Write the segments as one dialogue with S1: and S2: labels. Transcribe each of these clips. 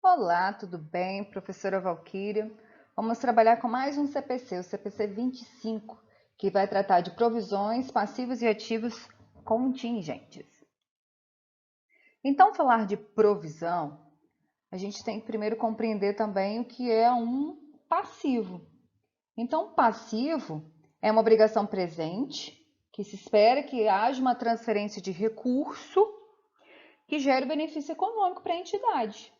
S1: Olá, tudo bem? Professora Valquíria. Vamos trabalhar com mais um CPC, o CPC 25, que vai tratar de provisões, passivos e ativos contingentes. Então, falar de provisão, a gente tem que primeiro compreender também o que é um passivo. Então, passivo é uma obrigação presente, que se espera que haja uma transferência de recurso que gere benefício econômico para a entidade.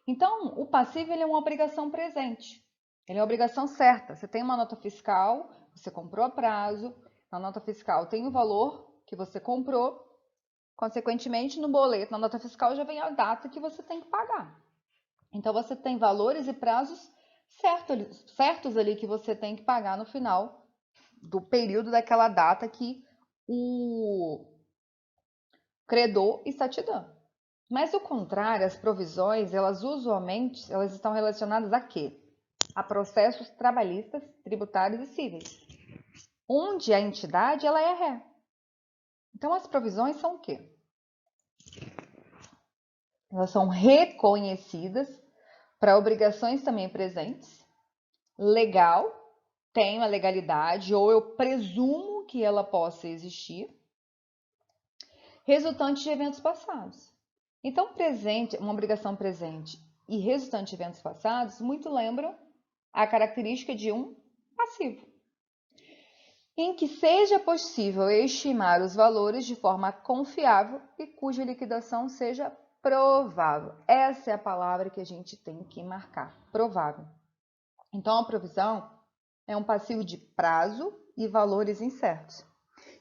S1: Então, o passivo ele é uma obrigação presente. Ele é uma obrigação certa. Você tem uma nota fiscal, você comprou a prazo, na nota fiscal tem o valor que você comprou, consequentemente, no boleto, na nota fiscal já vem a data que você tem que pagar. Então, você tem valores e prazos certos ali que você tem que pagar no final do período daquela data que o credor está te dando. Mas, ao contrário, as provisões, elas usualmente estão relacionadas a quê? A processos trabalhistas, tributários e cíveis, onde a entidade ela é a ré. Então, as provisões são o quê? Elas são reconhecidas para obrigações também presentes, legal, tem uma legalidade, ou eu presumo que ela possa existir, resultante de eventos passados. Então, presente, uma obrigação presente e resultante de eventos passados muito lembram a característica de um passivo, em que seja possível estimar os valores de forma confiável e cuja liquidação seja provável. Essa é a palavra que a gente tem que marcar, provável. Então, a provisão é um passivo de prazo e valores incertos.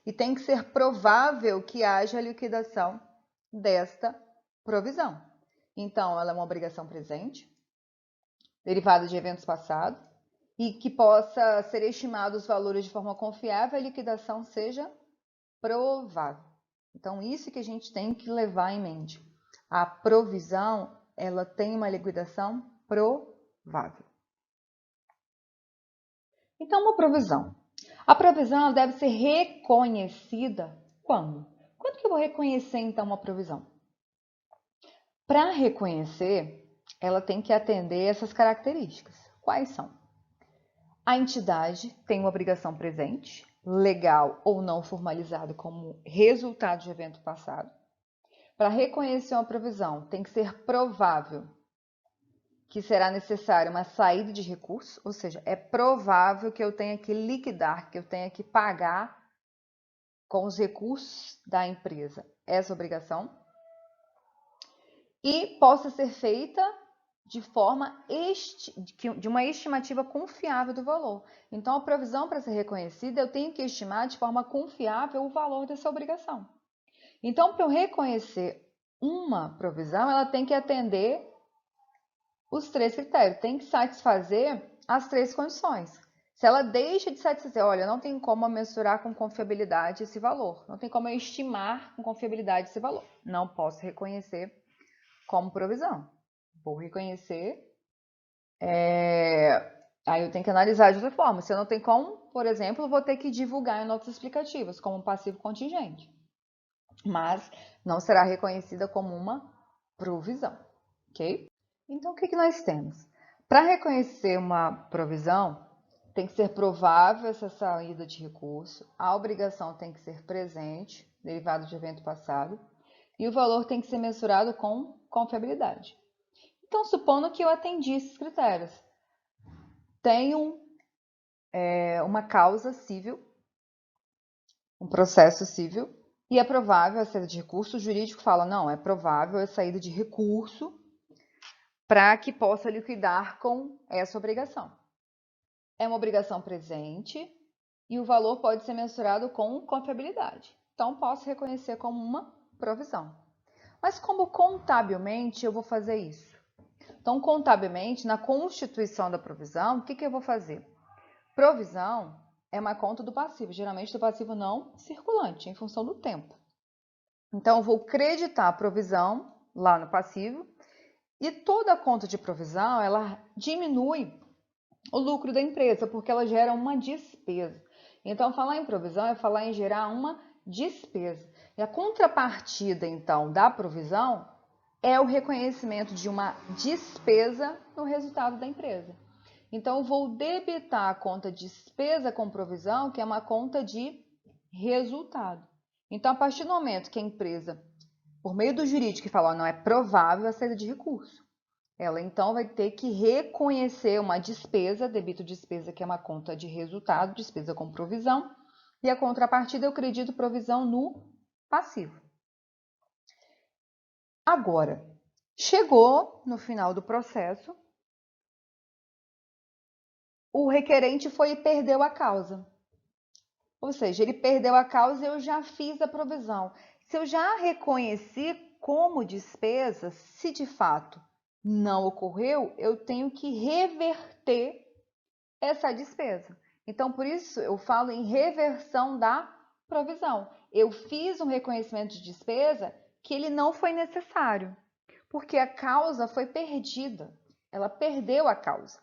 S1: E tem que ser provável que haja liquidação desta provisão. Então, ela é uma obrigação presente, derivada de eventos passados, e que possa ser estimado os valores de forma confiável e a liquidação seja provável. Então, isso que a gente tem que levar em mente. A provisão, ela tem uma liquidação provável. Então, uma provisão. A provisão deve ser reconhecida quando? Quando que eu vou reconhecer, então, uma provisão? Para reconhecer, ela tem que atender essas características. Quais são? A entidade tem uma obrigação presente, legal ou não formalizada como resultado de evento passado. Para reconhecer uma provisão, tem que ser provável que será necessária uma saída de recurso, ou seja, é provável que eu tenha que liquidar, que eu tenha que pagar com os recursos da empresa essa obrigação e possa ser feita de forma de uma estimativa confiável do valor. Então, a provisão para ser reconhecida, eu tenho que estimar de forma confiável o valor dessa obrigação. Então, para eu reconhecer uma provisão, ela tem que atender os três critérios, tem que satisfazer as três condições. Se ela deixa de satisfazer, olha, não tem como eu mensurar com confiabilidade esse valor, não tem como eu estimar com confiabilidade esse valor, não posso reconhecer como provisão. Vou reconhecer, aí eu tenho que analisar de outra forma. Se eu não tem como, por exemplo, eu vou ter que divulgar em notas explicativas, como um passivo contingente. Mas não será reconhecida como uma provisão, ok? Então, o que nós temos? Para reconhecer uma provisão, tem que ser provável essa saída de recurso, a obrigação tem que ser presente, derivado de evento passado, e o valor tem que ser mensurado com confiabilidade. Então, supondo que eu atendi esses critérios, tenho uma causa civil, um processo civil, e é provável a saída de recurso, o jurídico fala, não, é provável a saída de recurso para que possa liquidar com essa obrigação. É uma obrigação presente e o valor pode ser mensurado com confiabilidade. Então, posso reconhecer como uma provisão. Mas como contabilmente eu vou fazer isso? Então, contabilmente, na constituição da provisão, o que eu vou fazer? Provisão é uma conta do passivo, geralmente do passivo não circulante, em função do tempo. Então, eu vou creditar a provisão lá no passivo e toda a conta de provisão, ela diminui o lucro da empresa, porque ela gera uma despesa. Então, falar em provisão é falar em gerar uma despesa. E a contrapartida, então, da provisão é o reconhecimento de uma despesa no resultado da empresa. Então, eu vou debitar a conta despesa com provisão, que é uma conta de resultado. Então, a partir do momento que a empresa, por meio do jurídico, fala, não é provável a saída de recurso, ela então vai ter que reconhecer uma despesa, débito despesa, que é uma conta de resultado, despesa com provisão, e a contrapartida eu acredito provisão no passivo. Agora, chegou no final do processo, o requerente foi e perdeu a causa. Ou seja, ele perdeu a causa e eu já fiz a provisão. Se eu já reconheci como despesa, se de fato não ocorreu, eu tenho que reverter essa despesa. Então, por isso eu falo em reversão da provisão. Eu fiz um reconhecimento de despesa que ele não foi necessário, porque a causa foi perdida. Ela perdeu a causa.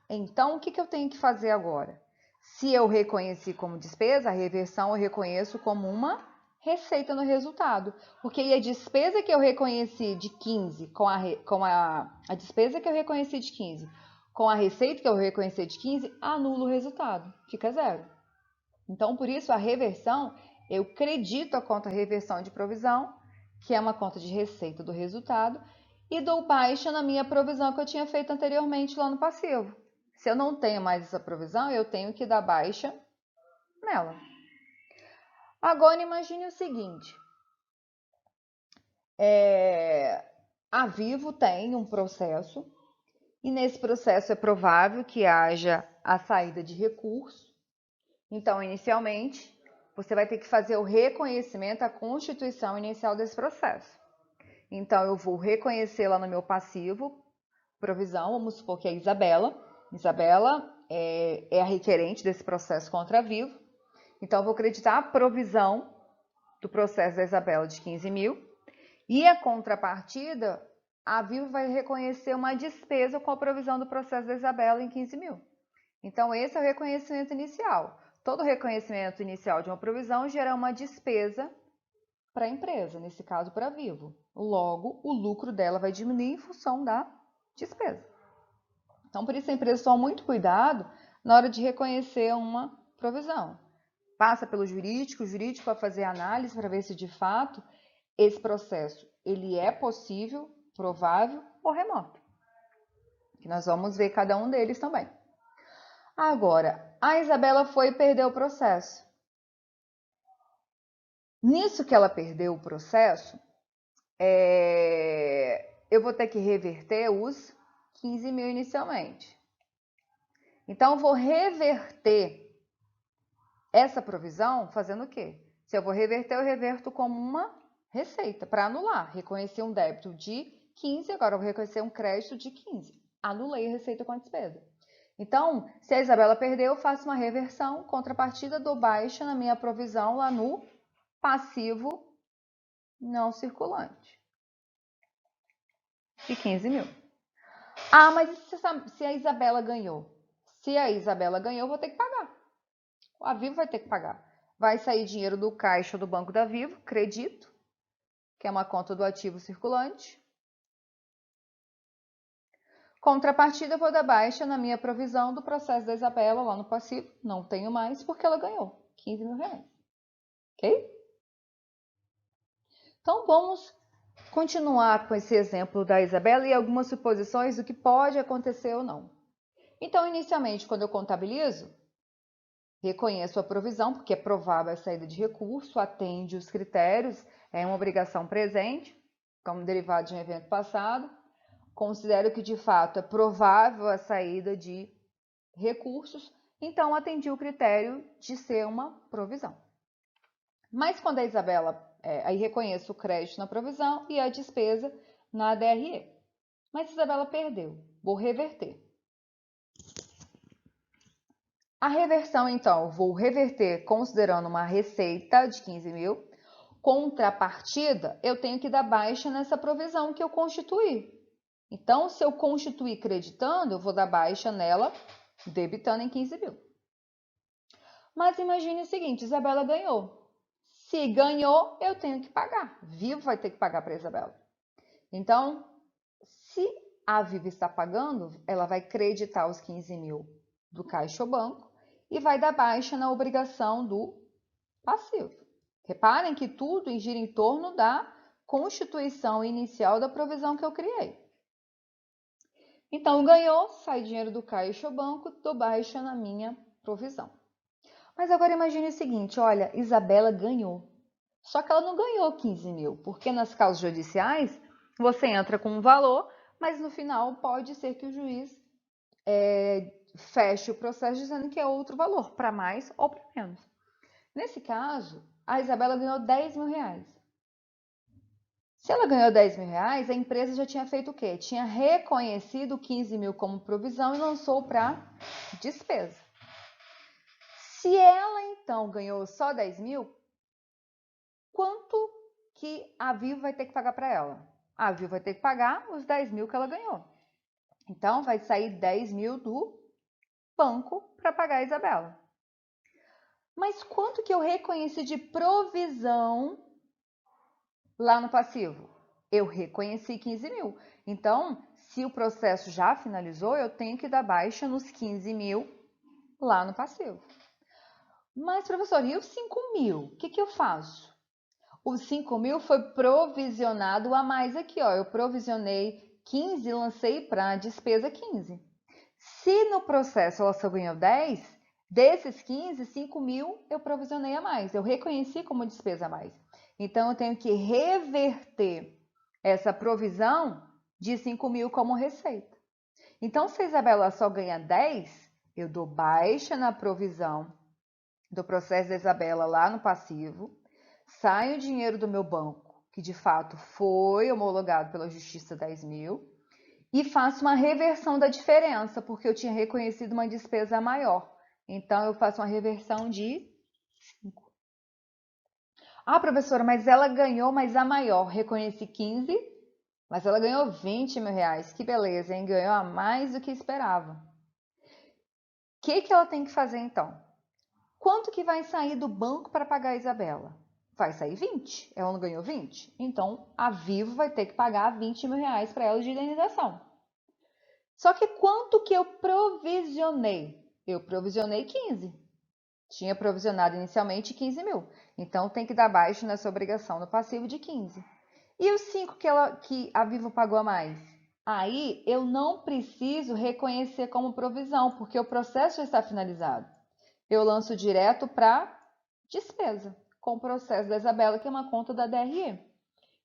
S1: Então, o que eu tenho que fazer agora? Se eu reconheci como despesa, a reversão eu reconheço como uma receita no resultado. Porque a despesa que eu reconheci de 15 com a despesa que eu reconheci de 15 com a receita que eu reconheci de 15, anula o resultado, fica zero. Então, por isso, a reversão, eu credito a conta reversão de provisão, que é uma conta de receita do resultado, e dou baixa na minha provisão que eu tinha feito anteriormente lá no passivo. Se eu não tenho mais essa provisão, eu tenho que dar baixa nela. Agora, imagine o seguinte. A Vivo tem um processo, e nesse processo é provável que haja a saída de recurso. Então, inicialmente, você vai ter que fazer o reconhecimento, a constituição inicial desse processo. Então, eu vou reconhecer lá no meu passivo, provisão, vamos supor que é a Isabela. Isabela é a requerente desse processo contra a Vivo. Então, eu vou acreditar a provisão do processo da Isabela de 15 mil. E a contrapartida, a Vivo vai reconhecer uma despesa com a provisão do processo da Isabela em 15 mil. Então, esse é o reconhecimento inicial. Todo reconhecimento inicial de uma provisão gera uma despesa para a empresa, nesse caso para a Vivo. Logo, o lucro dela vai diminuir em função da despesa. Então, por isso a empresa toma muito cuidado na hora de reconhecer uma provisão. Passa pelo jurídico, o jurídico vai fazer análise para ver se de fato esse processo ele é possível, provável ou remoto. Que nós vamos ver cada um deles também. Agora, a Isabela foi e perdeu o processo. Nisso que ela perdeu o processo, eu vou ter que reverter os 15 mil inicialmente. Então, eu vou reverter essa provisão fazendo o quê? Se eu vou reverter, eu reverto como uma receita para anular. Reconheci um débito de 15, agora eu vou reconhecer um crédito de 15. Anulei a receita com a despesa. Então, se a Isabela perdeu, eu faço uma reversão, contrapartida, dou baixa na minha provisão lá no passivo não circulante de 15 mil. Ah, mas se a Isabela ganhou? Se a Isabela ganhou, eu vou ter que pagar. A Vivo vai ter que pagar. Vai sair dinheiro do caixa do Banco da Vivo, crédito, que é uma conta do ativo circulante. Contrapartida, eu vou dar baixa na minha provisão do processo da Isabela lá no passivo. Não tenho mais porque ela ganhou 15 mil reais. Ok? Então, vamos continuar com esse exemplo da Isabela e algumas suposições do que pode acontecer ou não. Então, inicialmente, quando eu contabilizo, reconheço a provisão, porque é provável a saída de recurso, atende os critérios, é uma obrigação presente, como derivado de um evento passado. Considero que, de fato, é provável a saída de recursos, então atendi o critério de ser uma provisão. Mas quando a Isabela, aí reconheço o crédito na provisão e a despesa na DRE. Mas a Isabela perdeu, vou reverter. A reversão, então, vou reverter considerando uma receita de 15 mil. Contrapartida, eu tenho que dar baixa nessa provisão que eu constituí. Então, se eu constituir creditando, eu vou dar baixa nela, debitando em 15 mil. Mas imagine o seguinte, Isabela ganhou. Se ganhou, eu tenho que pagar. Vivo vai ter que pagar para a Isabela. Então, se a Viva está pagando, ela vai creditar os 15 mil do Caixa ou Banco e vai dar baixa na obrigação do passivo. Reparem que tudo gira em torno da constituição inicial da provisão que eu criei. Então, ganhou, sai dinheiro do Caixa ou Banco, dou baixa na minha provisão. Mas agora imagine o seguinte, olha, Isabela ganhou. Só que ela não ganhou 15 mil, porque nas causas judiciais você entra com um valor, mas no final pode ser que o juiz feche o processo dizendo que é outro valor, para mais ou para menos. Nesse caso, a Isabela ganhou 10 mil reais. Se ela ganhou 10 mil reais, a empresa já tinha feito o quê? Tinha reconhecido 15 mil como provisão e lançou para despesa. Se ela então ganhou só 10 mil, quanto que a Vivo vai ter que pagar para ela? A Vivo vai ter que pagar os 10 mil que ela ganhou. Então, vai sair 10 mil do banco para pagar a Isabela. Mas quanto que eu reconheci de provisão lá no passivo? Eu reconheci 15 mil. Então, se o processo já finalizou, eu tenho que dar baixa nos 15 mil lá no passivo. Mas, professor, e os 5 mil? O que eu faço? Os 5 mil foi provisionado a mais aqui, ó. Eu provisionei 15 e lancei para despesa 15. Se no processo ela só ganhou 10, desses 15, 5 mil eu provisionei a mais. Eu reconheci como despesa a mais. Então, eu tenho que reverter essa provisão de 5 mil como receita. Então, se a Isabela só ganha 10, eu dou baixa na provisão do processo da Isabela lá no passivo, sai o dinheiro do meu banco, que de fato foi homologado pela Justiça 10 mil, e faço uma reversão da diferença, porque eu tinha reconhecido uma despesa maior. Então, eu faço uma reversão de 5. Ah, professora, mas ela ganhou, mas a maior. Reconheci 15, mas ela ganhou 20 mil reais. Que beleza, hein? Ganhou a mais do que esperava. O que ela tem que fazer então? Quanto que vai sair do banco para pagar a Isabela? Vai sair 20. Ela não ganhou 20? Então, a Vivo vai ter que pagar 20 mil reais para ela de indenização. Só que quanto que eu provisionei? Eu provisionei 15. Tinha provisionado inicialmente 15 mil. Então, tem que dar baixo nessa obrigação no passivo de 15. E os 5 que a Vivo pagou a mais? Aí, eu não preciso reconhecer como provisão, porque o processo já está finalizado. Eu lanço direto para despesa, com o processo da Isabela, que é uma conta da DRE.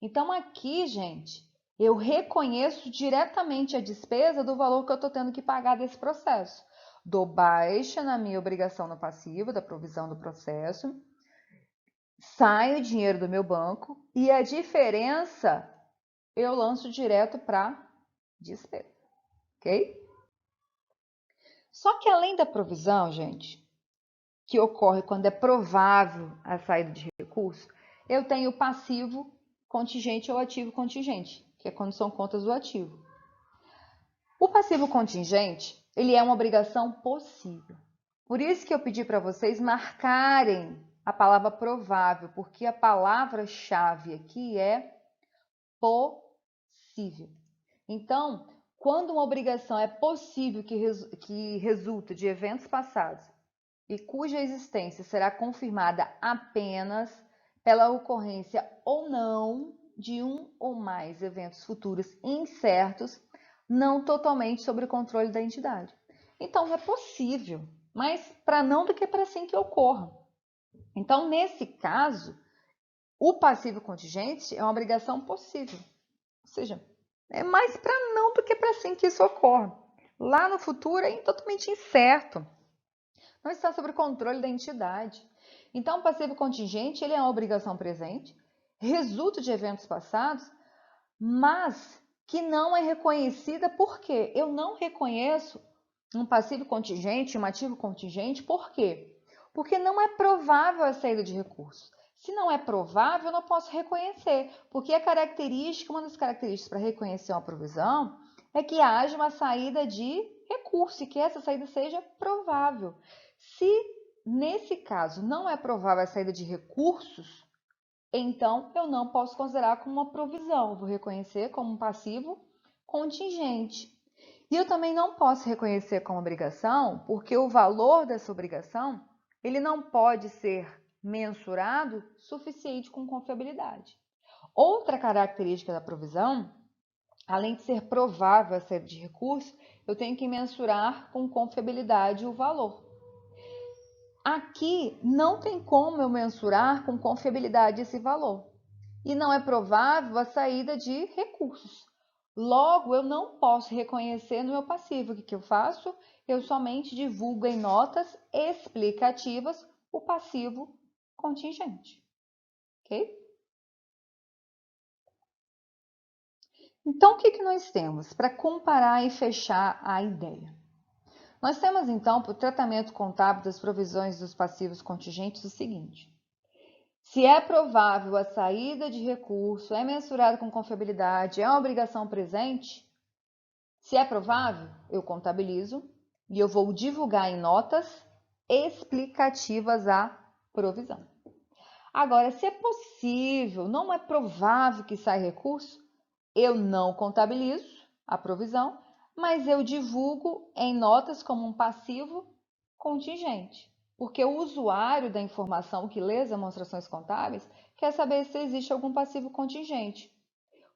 S1: Então, aqui, gente, eu reconheço diretamente a despesa do valor que eu estou tendo que pagar desse processo. Dou baixa na minha obrigação no passivo, da provisão do processo, sai o dinheiro do meu banco e a diferença eu lanço direto para despesa, ok? Só que além da provisão, gente, que ocorre quando é provável a saída de recurso, eu tenho o passivo contingente ou ativo contingente, que é quando são contas do ativo. O passivo contingente, ele é uma obrigação possível. Por isso que eu pedi para vocês marcarem a palavra provável, porque a palavra-chave aqui é possível. Então, quando uma obrigação é possível que resulta de eventos passados e cuja existência será confirmada apenas pela ocorrência ou não de um ou mais eventos futuros incertos, não totalmente sob o controle da entidade. Então, é possível, mas para não do que para sim que ocorra. Então, nesse caso, o passivo contingente é uma obrigação possível, ou seja, é mais para não do que para sim que isso ocorra. Lá no futuro é totalmente incerto. Não está sob o controle da entidade. Então, o passivo contingente ele é uma obrigação presente, resulta de eventos passados, mas que não é reconhecida porque eu não reconheço um passivo contingente, um ativo contingente, por quê? Porque não é provável a saída de recursos. Se não é provável, eu não posso reconhecer, porque uma das características para reconhecer uma provisão é que haja uma saída de recurso e que essa saída seja provável. Se nesse caso não é provável a saída de recursos, então eu não posso considerar como uma provisão, vou reconhecer como um passivo contingente. E eu também não posso reconhecer como obrigação, porque o valor dessa obrigação, ele não pode ser mensurado suficiente com confiabilidade. Outra característica da provisão, além de ser provável a saída de recurso, eu tenho que mensurar com confiabilidade o valor. Aqui não tem como eu mensurar com confiabilidade esse valor. E não é provável a saída de recursos. Logo, eu não posso reconhecer no meu passivo. O que eu faço? Eu somente divulgo em notas explicativas o passivo contingente. Ok? Então, o que nós temos para comparar e fechar a ideia? Nós temos, então, para o tratamento contábil das provisões dos passivos contingentes, o seguinte. Se é provável a saída de recurso, é mensurado com confiabilidade, é uma obrigação presente, se é provável, eu contabilizo e eu vou divulgar em notas explicativas a provisão. Agora, se é possível, não é provável que saia recurso, eu não contabilizo a provisão, mas eu divulgo em notas como um passivo contingente. Porque o usuário da informação que lê as demonstrações contábeis quer saber se existe algum passivo contingente.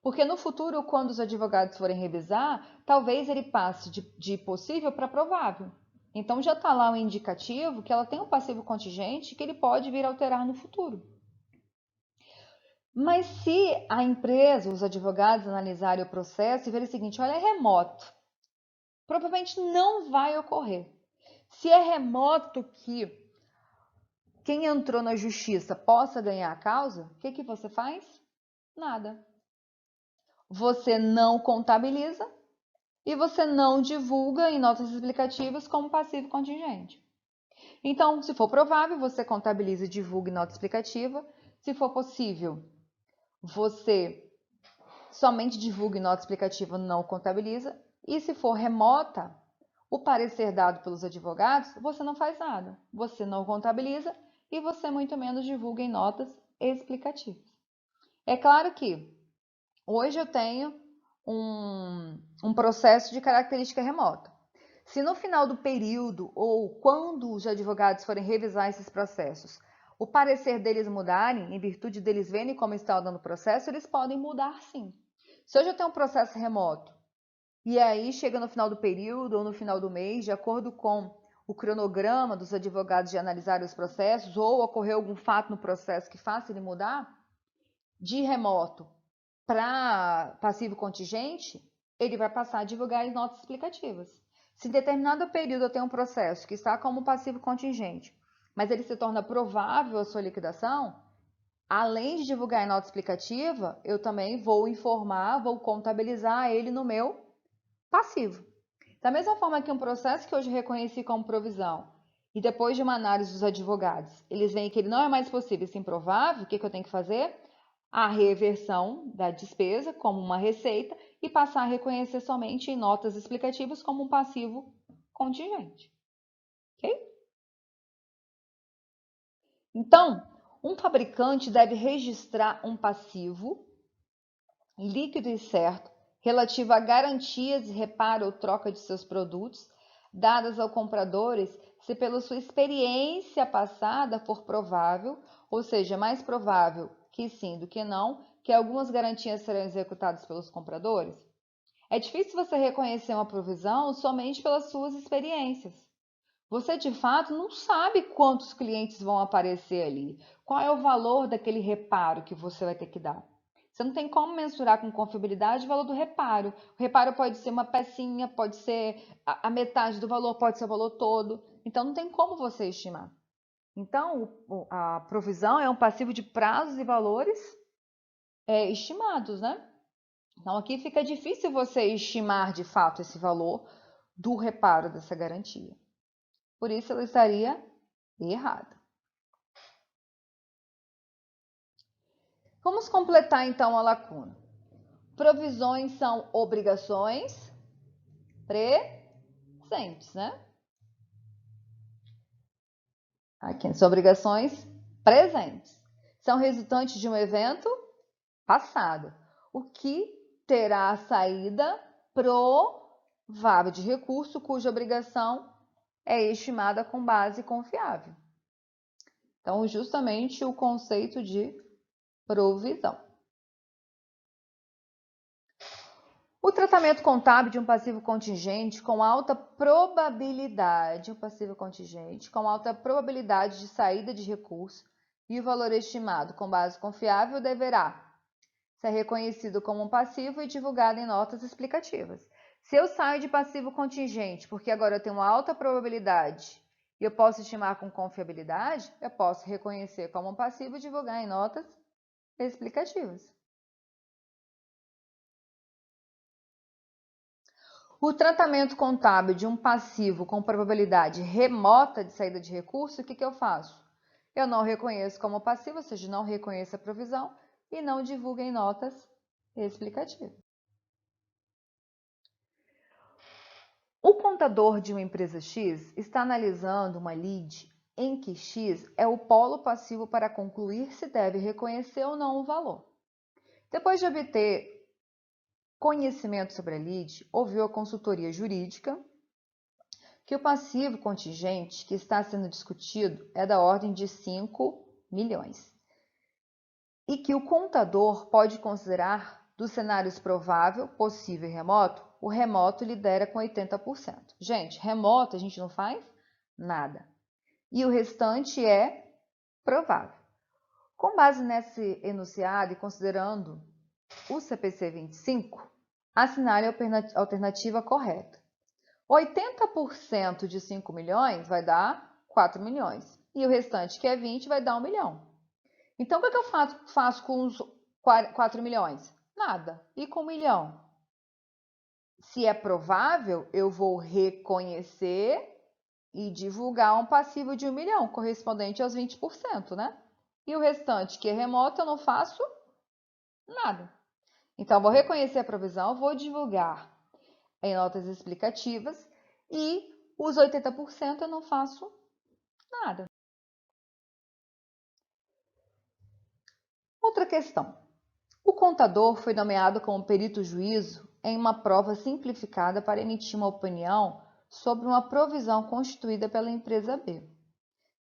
S1: Porque no futuro, quando os advogados forem revisar, talvez ele passe de possível para provável. Então já está lá um indicativo que ela tem um passivo contingente que ele pode vir a alterar no futuro. Mas se a empresa, os advogados analisarem o processo e verem o seguinte, olha, é remoto, provavelmente não vai ocorrer. Se é remoto que quem entrou na justiça possa ganhar a causa, o que você faz? Nada. Você não contabiliza e você não divulga em notas explicativas como passivo contingente. Então, se for provável, você contabiliza e divulga em nota explicativa. Se for possível, você somente divulga em nota explicativa, não contabiliza. E se for remota, o parecer dado pelos advogados, você não faz nada. Você não contabiliza e você muito menos divulga em notas explicativas. É claro que hoje eu tenho um processo de característica remota. Se no final do período ou quando os advogados forem revisar esses processos, o parecer deles mudarem, em virtude deles verem como está andando o processo, eles podem mudar sim. Se hoje eu tenho um processo remoto e aí chega no final do período ou no final do mês, de acordo com o cronograma dos advogados de analisar os processos, ou ocorreu algum fato no processo que faça ele mudar, de remoto para passivo contingente, ele vai passar a divulgar as notas explicativas. Se em determinado período eu tenho um processo que está como passivo contingente, mas ele se torna provável a sua liquidação, além de divulgar em nota explicativa, eu também vou informar, vou contabilizar ele no meu passivo. Da mesma forma que um processo que hoje reconheci como provisão, e depois de uma análise dos advogados, eles veem que ele não é mais possível, sim provável, o que eu tenho que fazer? A reversão da despesa como uma receita e passar a reconhecer somente em notas explicativas como um passivo contingente. Ok? Então, um fabricante deve registrar um passivo líquido e certo relativo a garantias de reparo ou troca de seus produtos dadas ao compradores se pela sua experiência passada for provável, ou seja, mais provável que sim do que não, que algumas garantias serão executadas pelos compradores. É difícil você reconhecer uma provisão somente pelas suas experiências. Você de fato não sabe quantos clientes vão aparecer ali, qual é o valor daquele reparo que você vai ter que dar. Você não tem como mensurar com confiabilidade o valor do reparo. O reparo pode ser uma pecinha, pode ser a metade do valor, pode ser o valor todo. Então não tem como você estimar. Então a provisão é um passivo de prazos e valores estimados, né? Então aqui fica difícil você estimar de fato esse valor do reparo dessa garantia. Por isso ela estaria errada. Vamos completar então a lacuna. Provisões são obrigações presentes, né? Aqui são obrigações presentes. são resultantes de um evento passado, o que terá a saída provável de recurso cuja obrigação é estimada com base confiável. Então, justamente o conceito de provisão. O tratamento contábil de um passivo contingente com alta probabilidade, de saída de recurso e o valor estimado com base confiável deverá ser reconhecido como um passivo e divulgado em notas explicativas. Se eu saio de passivo contingente, porque agora eu tenho uma alta probabilidade e eu posso estimar com confiabilidade, eu posso reconhecer como um passivo e divulgar em notas explicativas. O tratamento contábil de um passivo com probabilidade remota de saída de recurso, o que eu faço? Eu não reconheço como passivo, ou seja, não reconheço a provisão e não divulgo em notas explicativas. O contador de uma empresa X está analisando uma lead em que X é o polo passivo para concluir se deve reconhecer ou não o valor. Depois de obter conhecimento sobre a lead, ouviu a consultoria jurídica que o passivo contingente que está sendo discutido é da ordem de 5 milhões e que o contador pode considerar dos cenários provável, possível e remoto, o remoto lidera com 80%. Gente, remoto a gente não faz nada. E o restante é provável. Com base nesse enunciado e considerando o CPC 25, assinale a alternativa correta. 80% de 5 milhões vai dar 4 milhões. E o restante, que é 20, vai dar 1 milhão. Então, o que eu faço com os 4 milhões? Nada. E com 1 milhão? Se é provável, eu vou reconhecer e divulgar um passivo de 1 milhão, correspondente aos 20%, né? E o restante, que é remoto, eu não faço nada. Então, vou reconhecer a provisão, vou divulgar em notas explicativas e os 80% eu não faço nada. Outra questão. O contador foi nomeado como perito juízo em uma prova simplificada para emitir uma opinião sobre uma provisão constituída pela empresa B,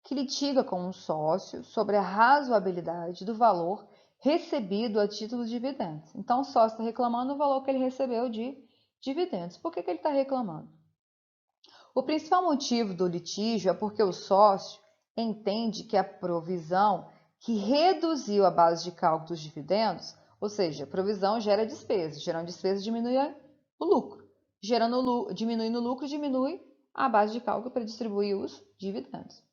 S1: que litiga com um sócio sobre a razoabilidade do valor recebido a título de dividendos. Então, o sócio está reclamando o valor que ele recebeu de dividendos. Por que ele está reclamando? O principal motivo do litígio é porque o sócio entende que a provisão que reduziu a base de cálculo dos dividendos, ou seja, a provisão gera despesa, gerando despesa diminui o lucro, diminuindo o lucro, diminui a base de cálculo para distribuir os dividendos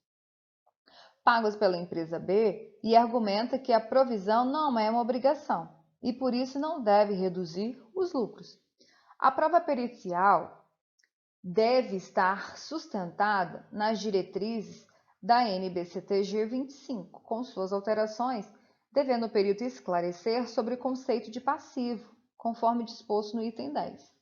S1: pagos pela empresa B e argumenta que a provisão não é uma obrigação e por isso não deve reduzir os lucros. A prova pericial deve estar sustentada nas diretrizes da NBCTG 25, com suas alterações, devendo o perito esclarecer sobre o conceito de passivo, conforme disposto no item 10.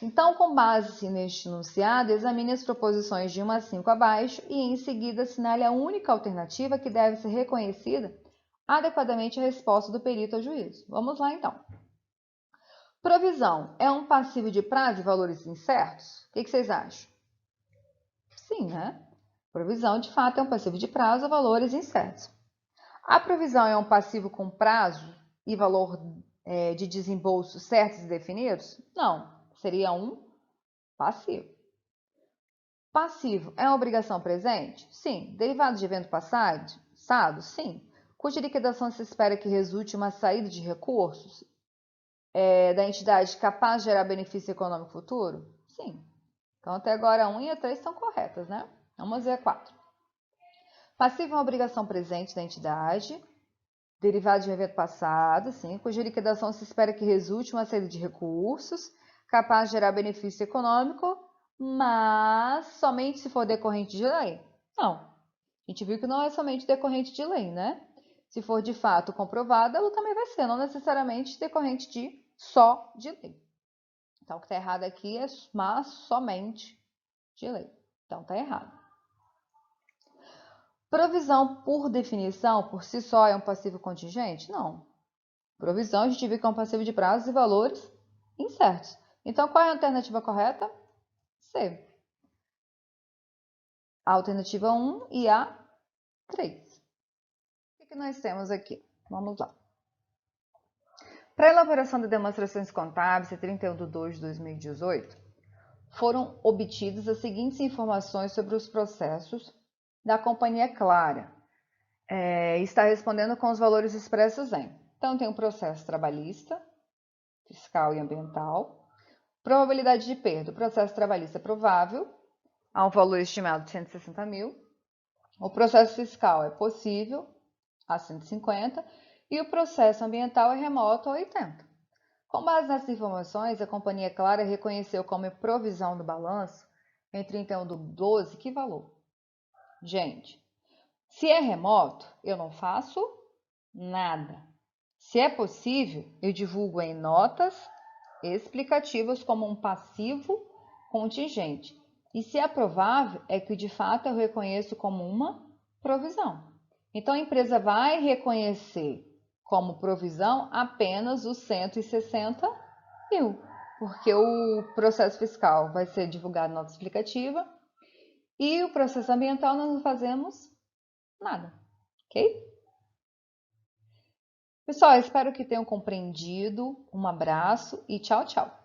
S1: Então, com base neste enunciado, examine as proposições de 1 a 5 abaixo e, em seguida, assinale a única alternativa que deve ser reconhecida adequadamente a resposta do perito ao juízo. Vamos lá, então. Provisão é um passivo de prazo e valores incertos? O que vocês acham? Sim, né? Provisão, de fato, é um passivo de prazo ou valores incertos. A provisão é um passivo com prazo e valor de desembolso certos e definidos? Não, seria um passivo. Passivo é uma obrigação presente? Sim. Derivado de evento passado? Sim. Cuja liquidação se espera que resulte uma saída de recursos da entidade capaz de gerar benefício econômico futuro? Sim. Então, até agora, a 1 e a 3 estão corretas, né? Vamos ver a 4. Passivo é uma obrigação presente da entidade, derivado de um evento passado, sim, cuja liquidação se espera que resulte uma saída de recursos, capaz de gerar benefício econômico, mas somente se for decorrente de lei? Não. A gente viu que não é somente decorrente de lei, né? Se for de fato comprovada, ela também vai ser, não necessariamente decorrente só de lei. Então, o que está errado aqui é mas somente de lei. Então, está errado. Provisão, por definição, por si só, é um passivo contingente? Não. Provisão, a gente viu que é um passivo de prazos e valores incertos. Então, qual é a alternativa correta? C. A alternativa 1 e a 3. O que nós temos aqui? Vamos lá. Para a elaboração de demonstrações contábeis, 31 de 2 de 2018, foram obtidas as seguintes informações sobre os processos da Companhia Clara. Está respondendo com os valores expressos em. Então, tem o processo trabalhista, fiscal e ambiental. Probabilidade de perda. O processo trabalhista é provável, há um valor estimado de 160 mil. O processo fiscal é possível, a 150. E o processo ambiental é remoto, a 80. Com base nessas informações, a Companhia Clara reconheceu como provisão do balanço, em 31 de 12, que valor? Gente, se é remoto, eu não faço nada. Se é possível, eu divulgo em notas explicativas como um passivo contingente. E se é provável, é que de fato eu reconheço como uma provisão. Então a empresa vai reconhecer como provisão apenas os 160 mil, porque o processo fiscal vai ser divulgado em nota explicativa e o processo ambiental nós não fazemos nada, ok? Pessoal, espero que tenham compreendido. Um abraço e tchau, tchau.